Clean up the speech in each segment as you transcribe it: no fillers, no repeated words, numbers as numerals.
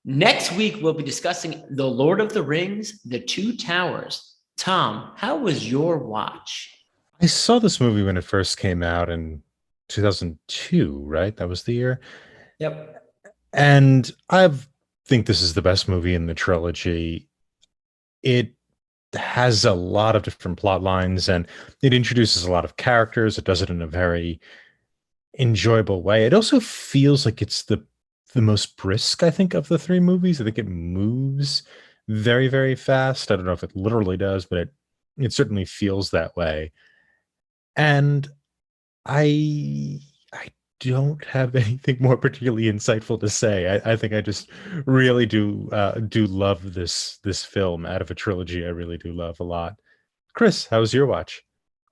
Next week, we'll be discussing The Lord of the Rings, The Two Towers. Tom, how was your watch? I saw this movie when it first came out in 2002, right? That was the year. Yep. And I think this is the best movie in the trilogy. It has a lot of different plot lines and it introduces a lot of characters. It does it in a very enjoyable way. It also feels like it's the most brisk, I think, of the three movies. I think it moves very, very fast. I don't know if it literally does, but it certainly feels that way. And I don't have anything more particularly insightful to say. I think I just really do love this film out of a trilogy I really do love a lot. Chris, how was your watch?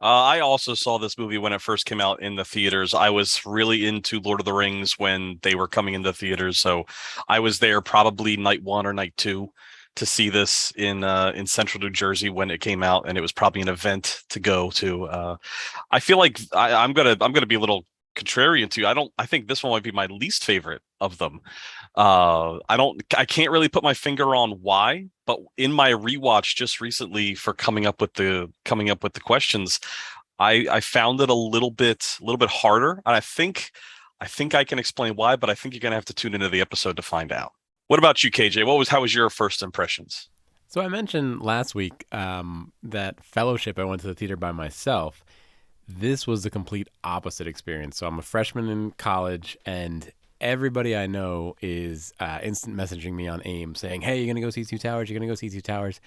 I also saw this movie when it first came out in the theaters. I was really into Lord of the Rings when they were coming into theaters, so I was there probably night one or night two to see this in Central New Jersey when it came out, and it was probably an event to go to. I feel like I'm gonna be a little contrarian to you. I think this one might be my least favorite of them. I can't really put my finger on why, but in my rewatch just recently for coming up with the questions, I found it a little bit harder, and I think I can explain why, but I think you're gonna have to tune into the episode to find out. What about you, KJ? How was your first impressions? So I mentioned last week that Fellowship, I went to the theater by myself. This was the complete opposite experience. So I'm a freshman in college, and everybody I know is instant messaging me on AIM saying, "Hey, you're gonna go see Two Towers. You're gonna go see Two Towers,"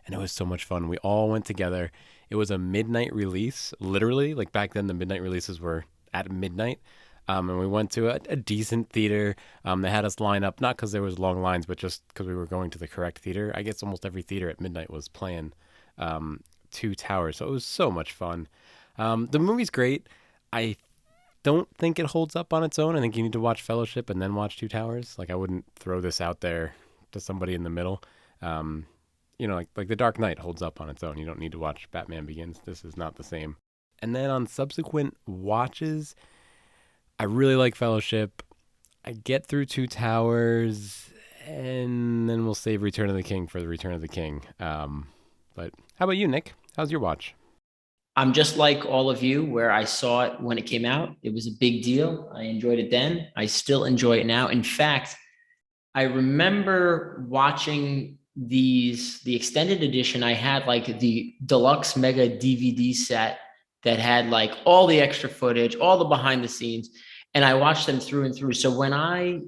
and it was so much fun. We all went together. It was a midnight release, literally. Like back then, the midnight releases were at midnight. And we went to a decent theater. They had us line up, not because there was long lines, but just because we were going to the correct theater. I guess almost every theater at midnight was playing Two Towers, so it was so much fun. The movie's great. I don't think it holds up on its own. I think you need to watch Fellowship and then watch Two Towers. Like I wouldn't throw this out there to somebody in the middle. Um, like The Dark Knight holds up on its own. You don't need to watch Batman Begins. This is not the same. And then on subsequent watches, I really like Fellowship. I get through Two Towers, and then we'll save Return of the King for the Return of the King. But how about you, Nick? How's your watch? I'm just like all of you, where I saw it when it came out. It was a big deal. I enjoyed it then. I still enjoy it now. In fact, I remember watching the extended edition. I had like the deluxe mega DVD set that had like all the extra footage, all the behind the scenes, and I watched them through and through. So when I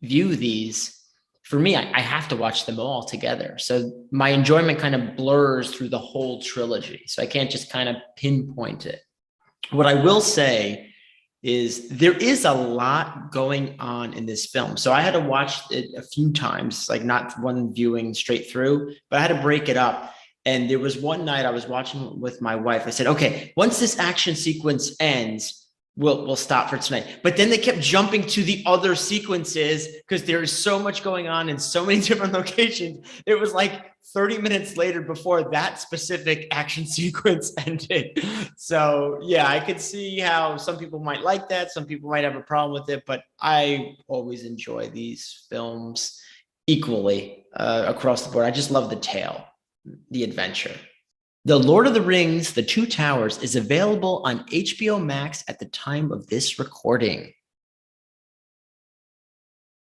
view these, for me, I have to watch them all together. So my enjoyment kind of blurs through the whole trilogy. So I can't just kind of pinpoint it. What I will say is there is a lot going on in this film. So I had to watch it a few times, like not one viewing straight through, but I had to break it up. And there was one night I was watching with my wife. I said, okay, once this action sequence ends, we'll stop for tonight. But then they kept jumping to the other sequences because there is so much going on in so many different locations. It was like 30 minutes later before that specific action sequence ended. So yeah, I could see how some people might like that. Some people might have a problem with it, but I always enjoy these films equally across the board. I just love the tale, the adventure. The Lord of the Rings, The Two Towers is available on HBO Max at the time of this recording.